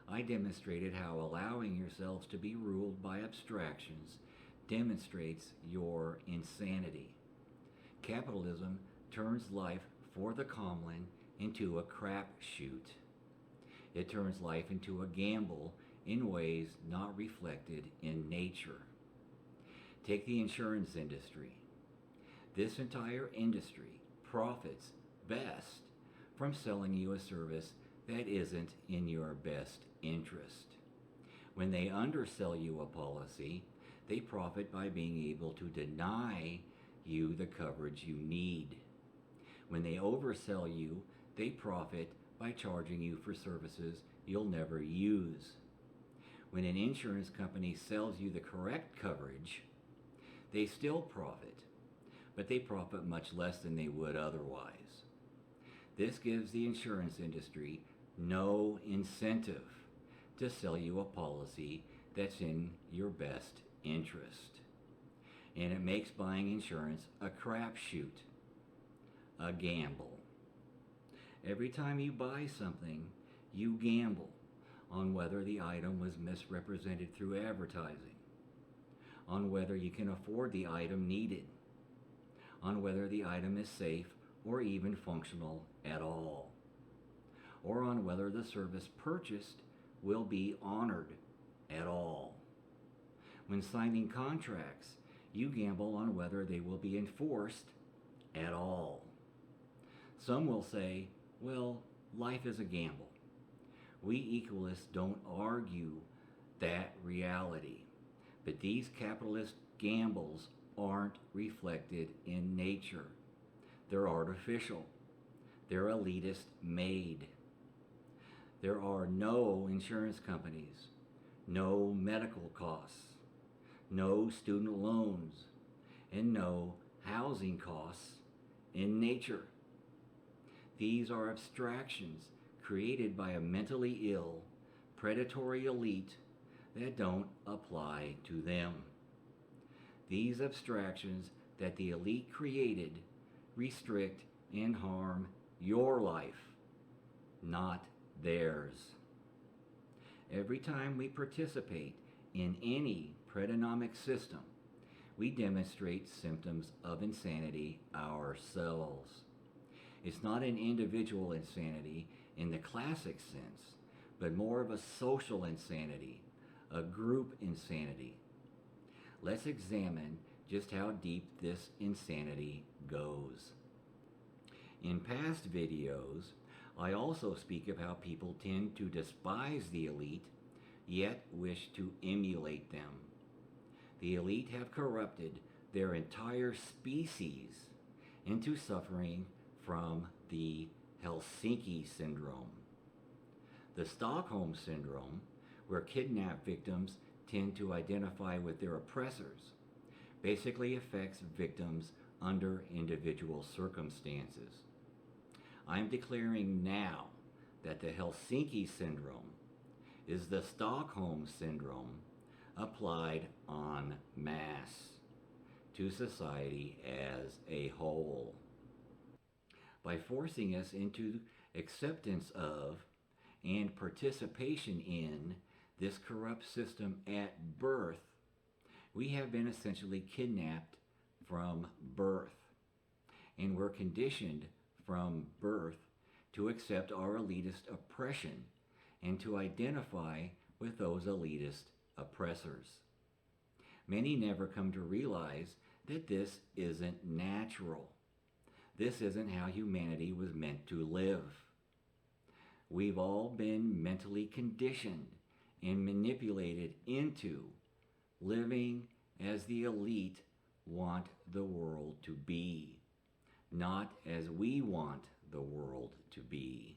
I demonstrated how allowing yourselves to be ruled by abstractions demonstrates your insanity. Capitalism turns life for the common into a crapshoot. It turns life into a gamble in ways not reflected in nature. Take the insurance industry. This entire industry profits best from selling you a service that isn't in your best interest. When they undersell you a policy, they profit by being able to deny you the coverage you need. When they oversell you, they profit by charging you for services you'll never use. When an insurance company sells you the correct coverage, they still profit, but they profit much less than they would otherwise. This gives the insurance industry no incentive to sell you a policy that's in your best interest. And it makes buying insurance a crapshoot, a gamble. Every time you buy something, you gamble on whether the item was misrepresented through advertising, on whether you can afford the item needed, on whether the item is safe or even functional at all, or on whether the service purchased will be honored at all. When signing contracts, you gamble on whether they will be enforced at all. Some will say, well, life is a gamble. We equalists don't argue that reality, but these capitalist gambles aren't reflected in nature. They're artificial. They're elitist made. There are no insurance companies, no medical costs, no student loans, and no housing costs in nature. These are abstractions created by a mentally ill, predatory elite that don't apply to them. These abstractions that the elite created restrict and harm your life, not theirs. Every time we participate in any predonomic system, we demonstrate symptoms of insanity ourselves. It's not an individual insanity in the classic sense, but more of a social insanity, a group insanity. Let's examine just how deep this insanity goes. In past videos, I also speak of how people tend to despise the elite, yet wish to emulate them. The elite have corrupted their entire species into suffering from the Helsinki syndrome. The Stockholm syndrome, where kidnapped victims tend to identify with their oppressors, basically affects victims under individual circumstances. I'm declaring now that the Helsinki syndrome is the Stockholm syndrome applied en masse to society as a whole. By forcing us into acceptance of and participation in this corrupt system at birth, we have been essentially kidnapped from birth, and we're conditioned from birth to accept our elitist oppression and to identify with those elitist oppressors. Many never come to realize that this isn't natural. This isn't how humanity was meant to live. We've all been mentally conditioned and manipulated into living as the elite want the world to be, not as we want the world to be.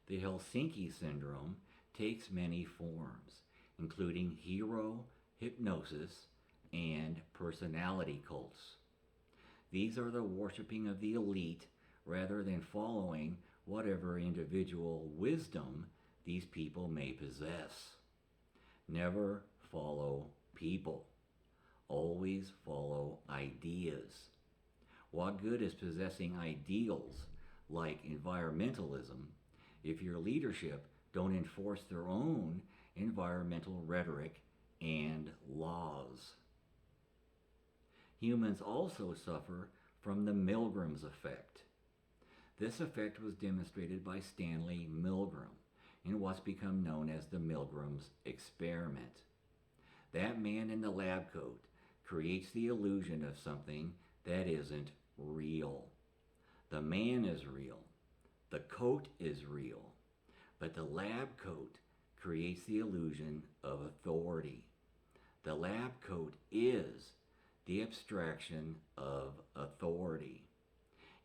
The Helsinki syndrome takes many forms, including hero hypnosis and personality cults. These are the worshiping of the elite rather than following whatever individual wisdom these people may possess. Never follow people. Always follow ideas. What good is possessing ideals like environmentalism if your leadership don't enforce their own environmental rhetoric and laws. Humans also suffer from the Milgram's effect. This effect was demonstrated by Stanley Milgram in what's become known as the Milgram's experiment. That man in the lab coat creates the illusion of something that isn't real. The man is real. The coat is real. But the lab coat creates the illusion of authority. The lab coat is the abstraction of authority.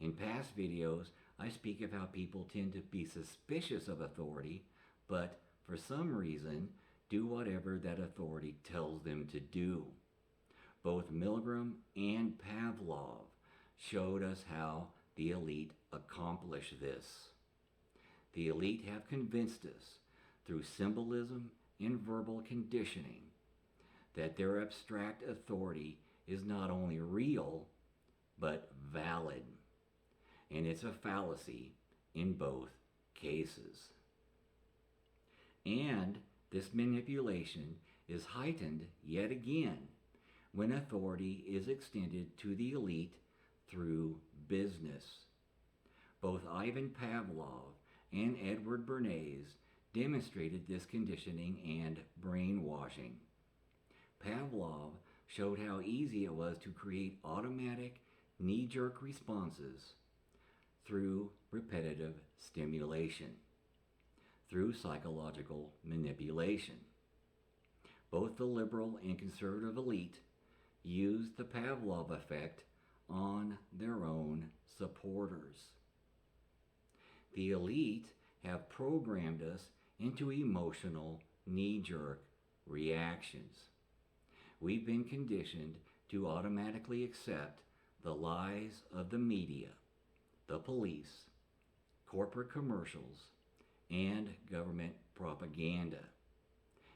In past videos, I speak of how people tend to be suspicious of authority, but for some reason, do whatever that authority tells them to do. Both Milgram and Pavlov showed us how the elite accomplish this. The elite have convinced us, through symbolism and verbal conditioning, that their abstract authority is not only real, but valid. And it's a fallacy in both cases. And this manipulation is heightened yet again when authority is extended to the elite through business. Both Ivan Pavlov and Edward Bernays demonstrated this conditioning and brainwashing. Pavlov showed how easy it was to create automatic, knee-jerk responses through repetitive stimulation, through psychological manipulation. Both the liberal and conservative elite used the Pavlov effect on their own supporters. The elite have programmed us into emotional, knee-jerk reactions. We've been conditioned to automatically accept the lies of the media, the police, corporate commercials, and government propaganda,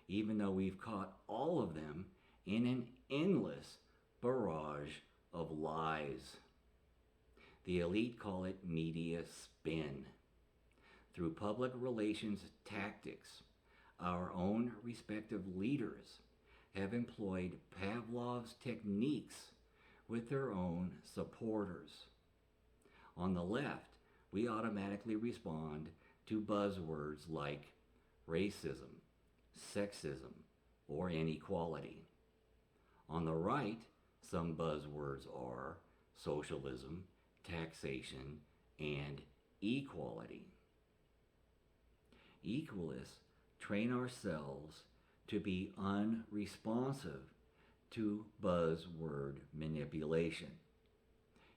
even though we've caught all of them in an endless barrage of lies. The elite call it media spin. Through public relations tactics, our own respective leaders have employed Pavlov's techniques with their own supporters. On the left, we automatically respond to buzzwords like racism, sexism, or inequality. On the right, some buzzwords are socialism, taxation, and equality. Equalists train ourselves to be unresponsive to buzzword manipulation.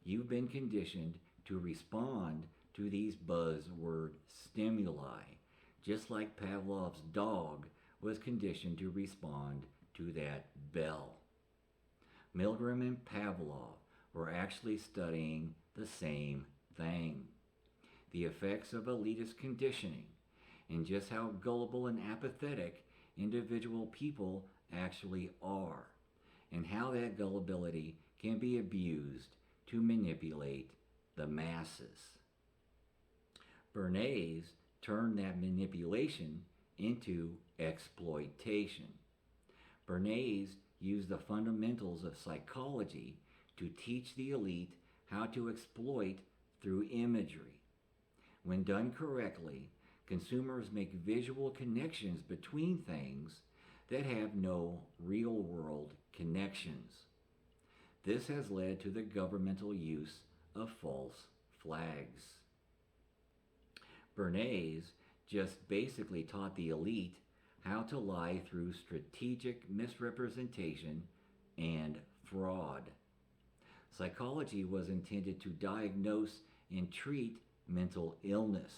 You've been conditioned to respond to these buzzword stimuli, just like Pavlov's dog was conditioned to respond to that bell. Milgram and Pavlov were actually studying the same thing: the effects of elitist conditioning and just how gullible and apathetic individual people actually are, and how that gullibility can be abused to manipulate the masses. Bernays turned that manipulation into exploitation. Bernays used the fundamentals of psychology to teach the elite how to exploit through imagery. When done correctly, consumers make visual connections between things that have no real-world connections. This has led to the governmental use of false flags. Bernays just basically taught the elite how to lie through strategic misrepresentation and fraud. Psychology was intended to diagnose and treat mental illness.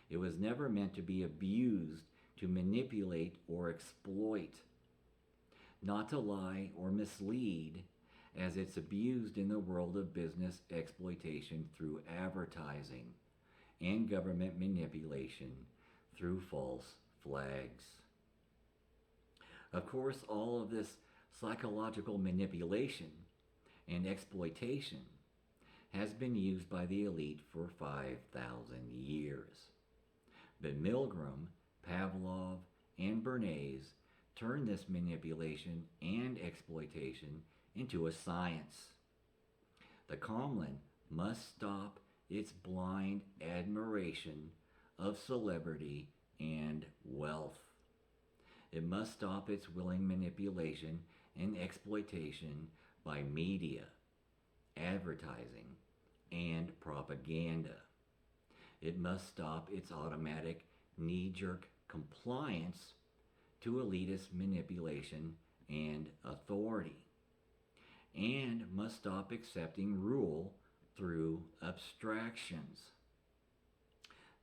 It was never meant to be abused to manipulate or exploit, not to lie or mislead, as it's abused in the world of business exploitation through advertising and government manipulation through false flags. Of course, all of this psychological manipulation and exploitation has been used by the elite for 5,000 years. But Milgram Pavlov, and Bernays turned this manipulation and exploitation into a science. The Comlan must stop its blind admiration of celebrity and wealth. It must stop its willing manipulation and exploitation by media, advertising, and propaganda. It must stop its automatic knee-jerk compliance to elitist manipulation and authority, and must stop accepting rule through abstractions.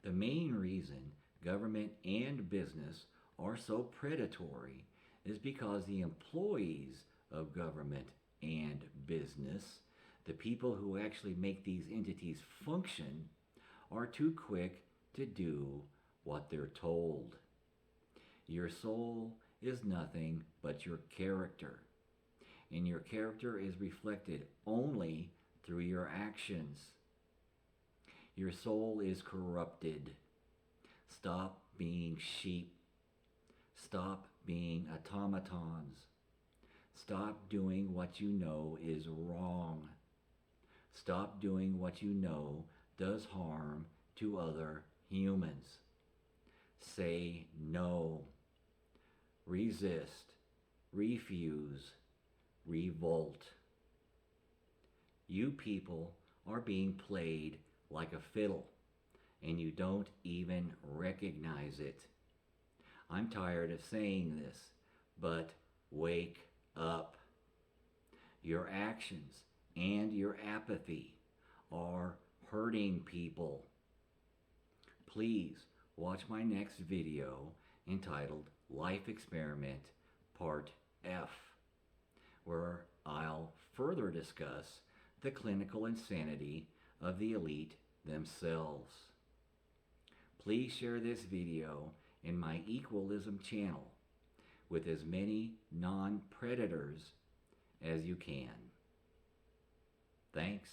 The main reason government and business are so predatory is because the employees of government and business, the people who actually make these entities function, are too quick to do what they're told. Your soul is nothing but your character, and your character is reflected only through your actions. Your soul is corrupted. Stop being sheep. Stop being automatons. Stop doing what you know is wrong. Stop doing what you know does harm to other humans. Say no. Resist. Refuse. Revolt. You people are being played like a fiddle, and you don't even recognize it. I'm tired of saying this, but wake up. Your actions and your apathy are hurting people. Please watch my next video entitled Life Experiment Part F, where I'll further discuss the clinical insanity of the elite themselves. Please share this video in my equalism channel with as many non-predators as you can. Thanks.